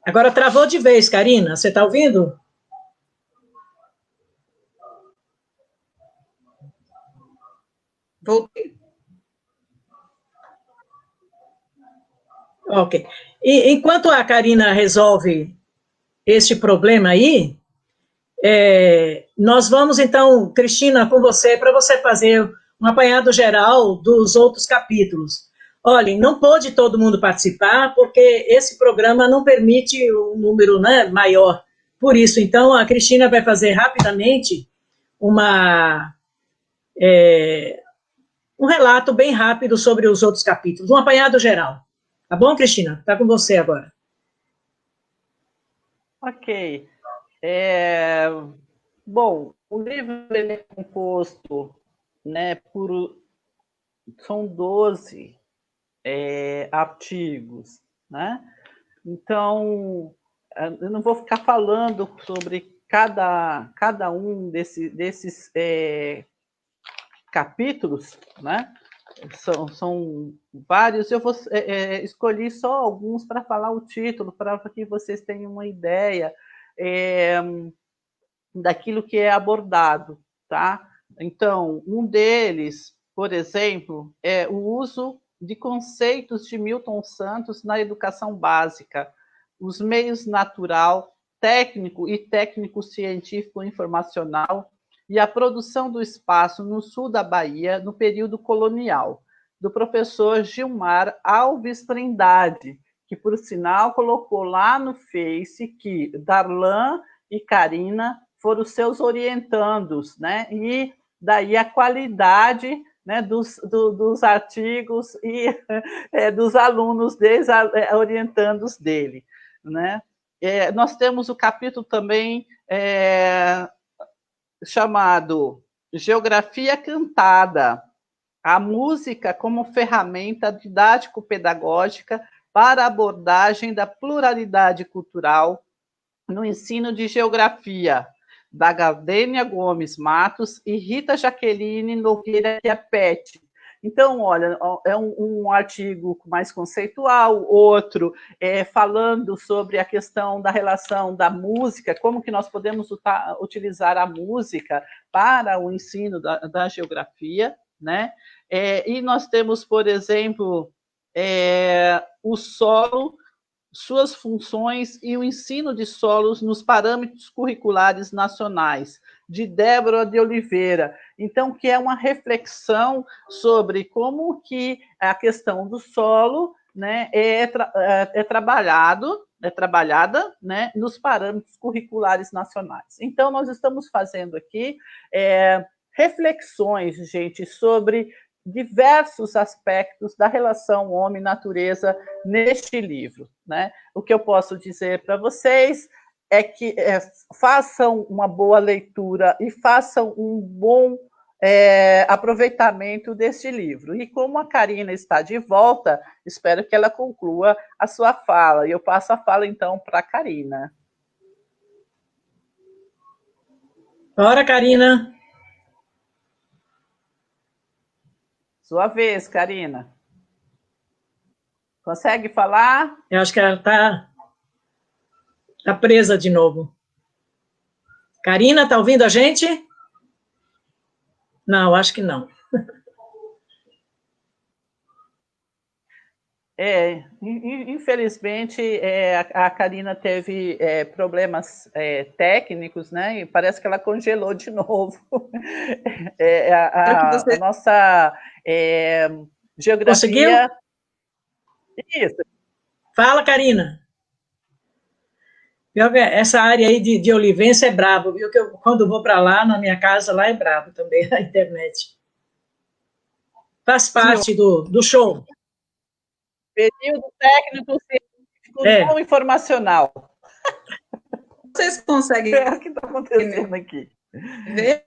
Agora travou de vez, Karina. Você está ouvindo? Voltei. Ok. E, enquanto a Karina resolve este problema aí, nós vamos, então, Cristina, com você, para você fazer um apanhado geral dos outros capítulos. Olhem, não pôde todo mundo participar, porque esse programa não permite um número, né, maior. Por isso, então, a Cristina vai fazer rapidamente um relato bem rápido sobre os outros capítulos, um apanhado geral. Tá bom, Cristina? Está com você agora. Ok. Bom, o livro ele é composto, né, são 12 artigos, né? Então, eu não vou ficar falando sobre cada um desses capítulos, né? São vários. Eu vou escolher só alguns para falar o título, para que vocês tenham uma ideia daquilo que é abordado, tá? Então, um deles, por exemplo, é o uso de conceitos de Milton Santos na educação básica, os meios natural, técnico e técnico-científico informacional e a produção do espaço no sul da Bahia no período colonial, do professor Gilmar Alves Trindade, que, por sinal, colocou lá no Face que Darlan e Karina foram seus orientandos, né? E daí a qualidade, né, dos artigos e dos alunos deles, orientandos dele, né? Nós temos o capítulo também chamado Geografia Cantada, a música como ferramenta didático-pedagógica para a abordagem da pluralidade cultural no ensino de geografia, da Gardênia Gomes Matos e Rita Jaqueline Nogueira Chiapetti. Então, olha, é um artigo mais conceitual, outro falando sobre a questão da relação da música, como que nós podemos utilizar a música para o ensino da geografia, né? E nós temos, por exemplo, o solo, suas funções e o ensino de solos nos parâmetros curriculares nacionais, de Débora de Oliveira. Então, que é uma reflexão sobre como que a questão do solo, né, é trabalhada, né, nos parâmetros curriculares nacionais. Então, nós estamos fazendo aqui reflexões, gente, sobre diversos aspectos da relação homem-natureza neste livro, né? O que eu posso dizer para vocês é que façam uma boa leitura e façam um bom aproveitamento deste livro. E como a Karina está de volta, espero que ela conclua a sua fala. E eu passo a fala, então, para a Karina. Bora, Karina. Sua vez, Karina. Consegue falar? Eu acho que ela está presa de novo. Karina, está ouvindo a gente? Não, acho que não. Infelizmente, a Karina teve problemas técnicos, né? E parece que ela congelou de novo. A nossa geografia... Conseguiu? Isso. Fala, Karina. Essa área aí de Olivença é brabo, viu? Que quando vou para lá, na minha casa, lá é brabo também, a internet. Faz parte do show. Período técnico científico não informacional. Vocês conseguem ver o que está acontecendo aqui? Ver?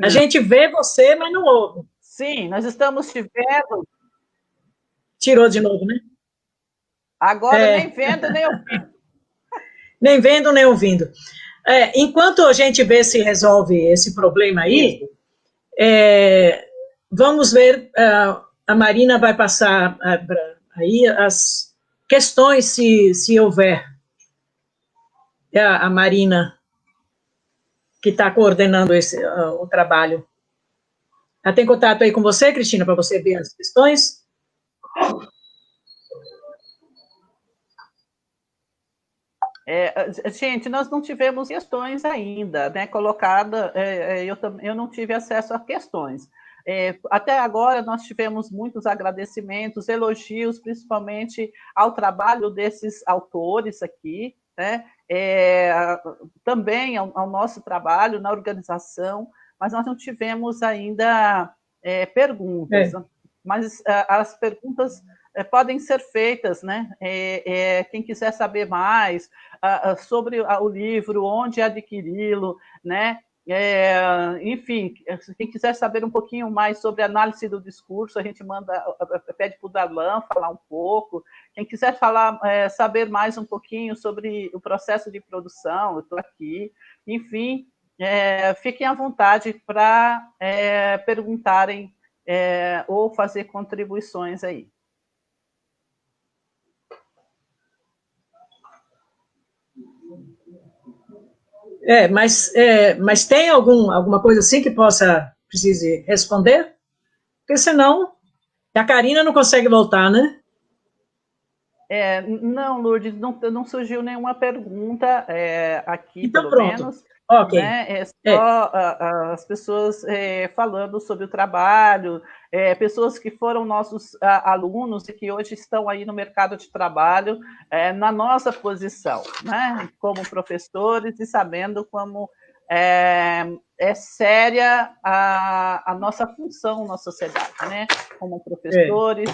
A gente vê você, mas não ouve. Sim, nós estamos te vendo. Tirou de novo, né? Agora nem vendo, nem ouvindo. Nem vendo, nem ouvindo. Enquanto a gente vê se resolve esse problema aí, vamos ver, a Marina vai passar aí as questões, se houver. A Marina, que está coordenando o trabalho. Ela tem contato aí com você, Cristina, para você ver as questões? Gente, nós não tivemos questões ainda, né, colocada, eu não tive acesso a questões. Até agora nós tivemos muitos agradecimentos, elogios, principalmente ao trabalho desses autores aqui, né, também ao nosso trabalho na organização, mas nós não tivemos ainda perguntas, mas as perguntas podem ser feitas, né? Quem quiser saber mais sobre o livro, onde adquiri-lo, né? Enfim, quem quiser saber um pouquinho mais sobre análise do discurso, a gente pede para o Darlan falar um pouco. Quem quiser saber mais um pouquinho sobre o processo de produção, eu estou aqui. Enfim, fiquem à vontade para perguntarem ou fazer contribuições aí. Mas tem alguma coisa assim que precise responder? Porque senão a Karina não consegue voltar, né? Não, Lourdes, não surgiu nenhuma pergunta aqui, então, pelo menos. Ok. Né? É só as pessoas falando sobre o trabalho, pessoas que foram nossos alunos e que hoje estão aí no mercado de trabalho na nossa posição, né? Como professores e sabendo como é séria a nossa função na sociedade, né? Como professores.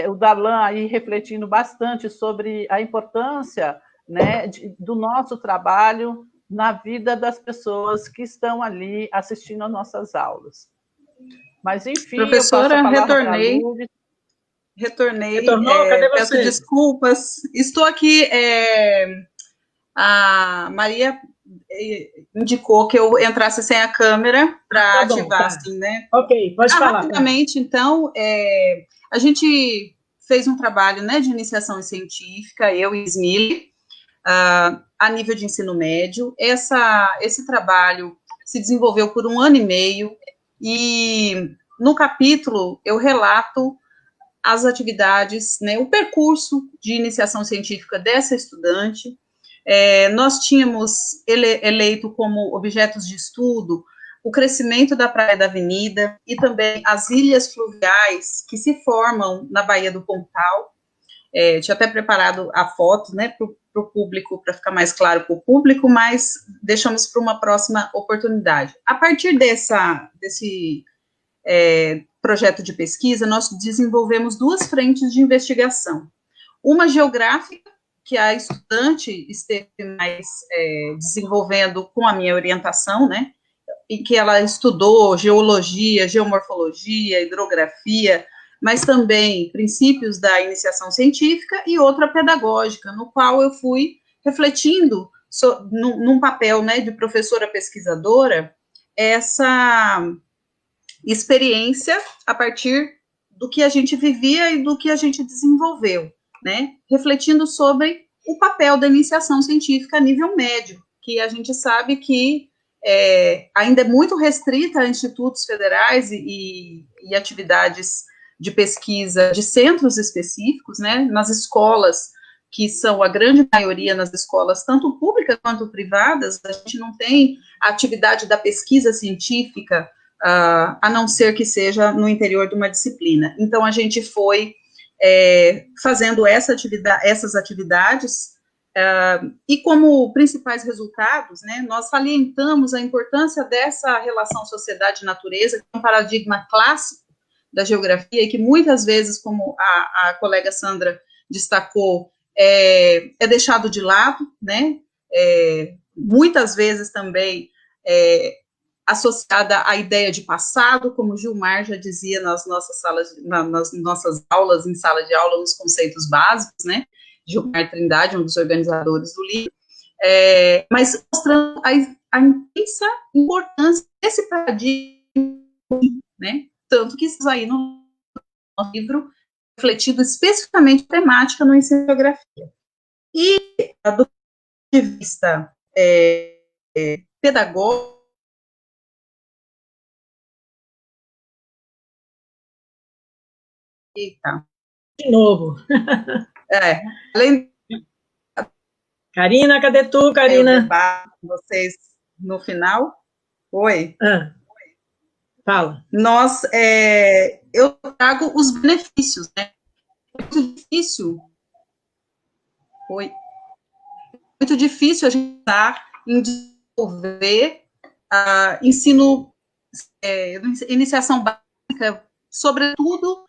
O Darlan aí refletindo bastante sobre a importância, né, do nosso trabalho na vida das pessoas que estão ali assistindo às nossas aulas. Mas, enfim, professora, eu passo a retornei. Retornou? Cadê peço você? desculpas. Estou aqui. A Maria indicou que eu entrasse sem a câmera para ativar, assim, né? Ok, pode falar. Rapidamente, então, a gente fez um trabalho, né, de iniciação científica, eu e Ismile, a nível de ensino médio. Esse trabalho se desenvolveu por 1 ano e meio, e no capítulo eu relato as atividades, né, o percurso de iniciação científica dessa estudante. Nós tínhamos eleito como objetos de estudo o crescimento da Praia da Avenida e também as ilhas fluviais que se formam na Baía do Pontal. Tinha até preparado a foto, né, para o público, para ficar mais claro para o público, mas deixamos para uma próxima oportunidade. A partir desse projeto de pesquisa, nós desenvolvemos 2 frentes de investigação. Uma geográfica, que a estudante esteve mais desenvolvendo com a minha orientação, né? em que ela estudou geologia, geomorfologia, hidrografia, mas também princípios da iniciação científica, e outra pedagógica, no qual eu fui refletindo num papel, né, de professora pesquisadora, essa experiência a partir do que a gente vivia e do que a gente desenvolveu, né, refletindo sobre o papel da iniciação científica a nível médio, que a gente sabe que ainda é muito restrita a institutos federais e atividades de pesquisa de centros específicos, né, nas escolas, que são a grande maioria nas escolas, tanto públicas quanto privadas, a gente não tem a atividade da pesquisa científica, a não ser que seja no interior de uma disciplina. Então, a gente foi fazendo essas atividades, e como principais resultados, né, nós salientamos a importância dessa relação sociedade-natureza, que é um paradigma clássico da geografia, e que muitas vezes, como a colega Sandra destacou, é deixado de lado, né, muitas vezes também associada à ideia de passado, como Gilmar já dizia nas nossas aulas, em sala de aula, nos conceitos básicos, né, Gilmar Trindade, um dos organizadores do livro, mas mostrando a intensa importância desse paradigma, né, tanto que isso aí no livro refletido especificamente temática no ensino de geografia. E, do ponto de vista pedagógico, De novo. Além Karina, cadê tu, Karina? Vocês no final. Oi. Fala. Eu trago os benefícios, né? Muito difícil a gente estar em desenvolver ensino, iniciação básica, sobretudo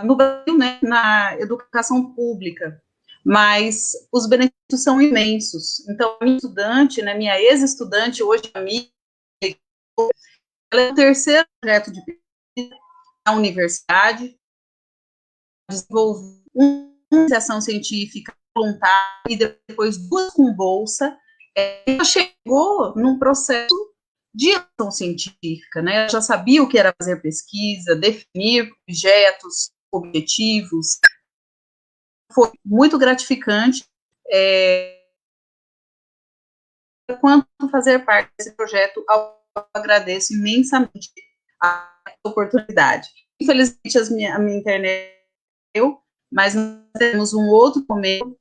no Brasil, né, na educação pública, mas os benefícios são imensos. Então, a minha estudante, né, minha ex-estudante, hoje amiga, ela é o terceiro projeto de pesquisa na universidade, desenvolveu uma iniciação científica voluntária e depois 2 com bolsa. Ela chegou num processo de ação científica, né? Ela já sabia o que era fazer pesquisa, definir objetos, objetivos. Foi muito gratificante quanto fazer parte desse projeto. Eu agradeço imensamente a oportunidade. Infelizmente, a minha internet mas nós temos um outro momento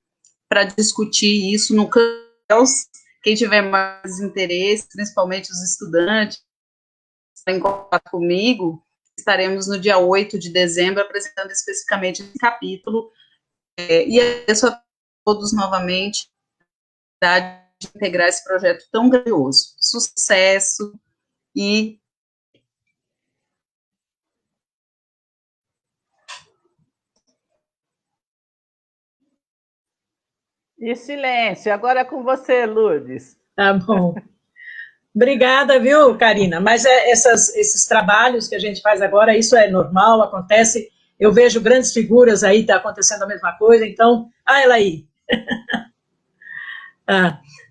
para discutir isso no Campus. Quem tiver mais interesse, principalmente os estudantes, em contato comigo, estaremos no dia 8 de dezembro apresentando especificamente esse capítulo. E agradeço a todos novamente de integrar esse projeto tão grandioso. Sucesso e silêncio. Agora é com você, Lourdes. Tá bom. Obrigada, viu, Karina? Mas esses trabalhos que a gente faz agora, isso é normal, acontece. Eu vejo grandes figuras aí, está acontecendo a mesma coisa, então, ela aí.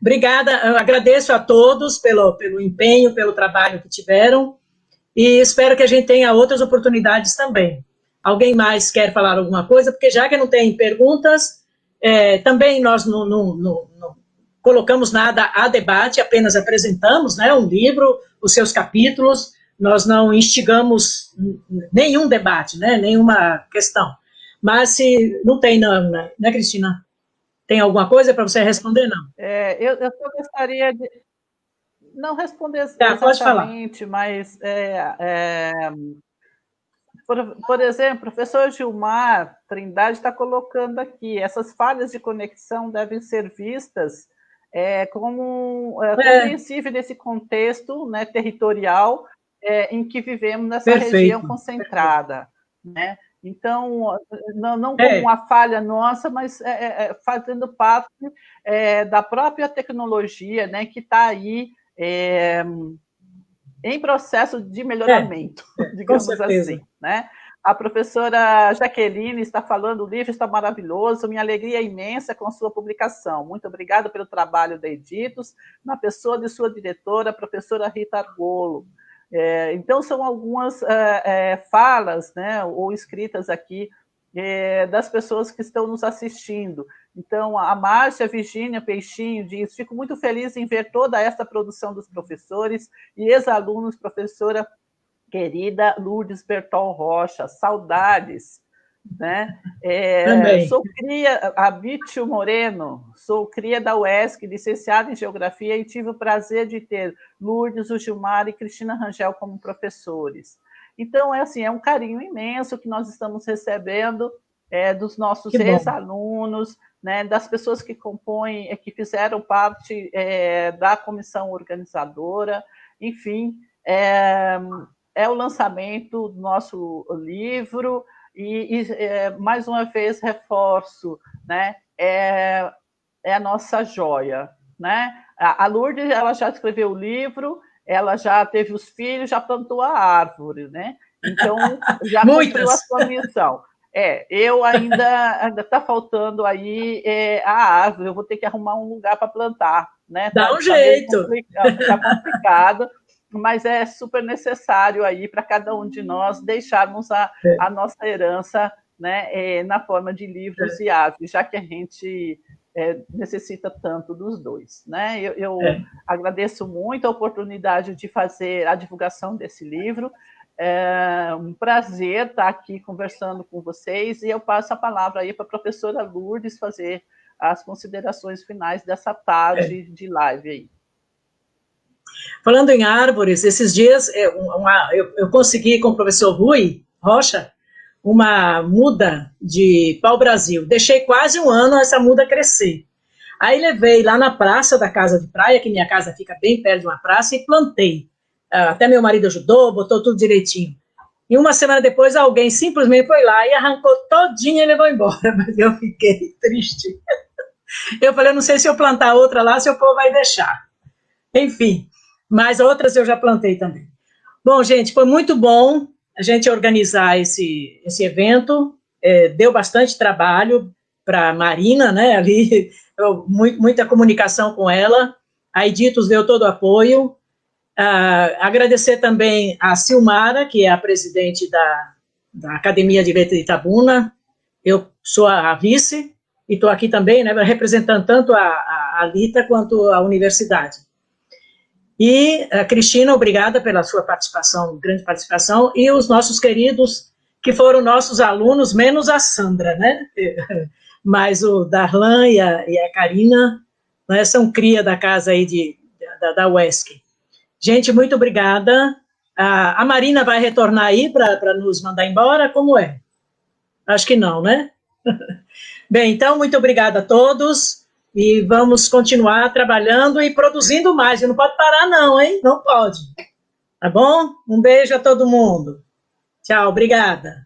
Obrigada, eu agradeço a todos pelo empenho, pelo trabalho que tiveram, e espero que a gente tenha outras oportunidades também. Alguém mais quer falar alguma coisa? Porque já que não tem perguntas, também nós não colocamos nada a debate, apenas apresentamos, né, um livro, os seus capítulos, nós não instigamos nenhum debate, né, nenhuma questão. Mas se não tem, não, né, Cristina? Tem alguma coisa para você responder, não? Eu só gostaria de não responder exatamente, mas, por exemplo, o professor Gilmar Trindade está colocando aqui, essas falhas de conexão devem ser vistas como compreensível nesse contexto, né, territorial em que vivemos nessa região concentrada, né? Então, não como uma falha nossa, mas fazendo parte da própria tecnologia, né, que está aí em processo de melhoramento, digamos assim, né? A professora Jaqueline está falando, o livro está maravilhoso, minha alegria é imensa com sua publicação. Muito obrigada pelo trabalho da Editos, na pessoa de sua diretora, a professora Rita Argolo. Então, são algumas falas, né, ou escritas aqui, das pessoas que estão nos assistindo. Então, a Márcia Virgínia Peixinho diz: fico muito feliz em ver toda essa produção dos professores e ex-alunos, professora querida Lourdes Bertol Rocha, saudades. Né? Sou cria, a Bítio Moreno, sou cria da UESC, licenciada em Geografia, e tive o prazer de ter Lourdes, o Gilmar e Cristina Rangel como professores. Então, assim, é um carinho imenso que nós estamos recebendo dos nossos ex-alunos, né, das pessoas que compõem, que fizeram parte da comissão organizadora, enfim, é o lançamento do nosso livro, e mais uma vez reforço, né, é a nossa joia, né? A Lourdes, ela já escreveu o livro, ela já teve os filhos, já plantou a árvore, né? Então, já cumpriu a sua missão. Eu ainda está faltando aí a árvore, eu vou ter que arrumar um lugar para plantar, né? Dá um jeito. Está complicado, mas é super necessário aí para cada um de nós deixarmos a nossa herança, né, na forma de livros e aves, já que a gente necessita tanto dos dois, né? Eu agradeço muito a oportunidade de fazer a divulgação desse livro. É um prazer estar aqui conversando com vocês, e eu passo a palavra aí para a professora Lourdes fazer as considerações finais dessa tarde de live aí. Falando em árvores, esses dias eu consegui com o professor Rui Rocha uma muda de pau-brasil. Deixei quase um ano essa muda crescer. Aí levei lá na praça da casa de praia, que minha casa fica bem perto de uma praça, e plantei. Até meu marido ajudou, botou tudo direitinho. E uma semana depois, alguém simplesmente foi lá e arrancou todinha e levou embora. Mas eu fiquei triste. Eu falei, eu não sei se eu plantar outra lá, se o povo vai deixar. Enfim, mas outras eu já plantei também. Bom, gente, foi muito bom a gente organizar esse evento. Deu bastante trabalho para a Marina, né? Ali, muita comunicação com ela. A Editos deu todo o apoio. Agradecer também a Silmara, que é a presidente da Academia de Letras de Itabuna. Eu sou a vice e estou aqui também, né, representando tanto a Lita quanto a universidade. E a Cristina, obrigada pela sua participação, grande participação, e os nossos queridos, que foram nossos alunos, menos a Sandra, né? Mas o Darlan e a Karina, né, são cria da casa aí da UESC. Gente, muito obrigada. A Marina vai retornar aí para nos mandar embora? Como é? Acho que não, né? Bem, então, muito obrigada a todos. E vamos continuar trabalhando e produzindo mais. E não pode parar não, hein? Não pode. Tá bom? Um beijo a todo mundo. Tchau, obrigada.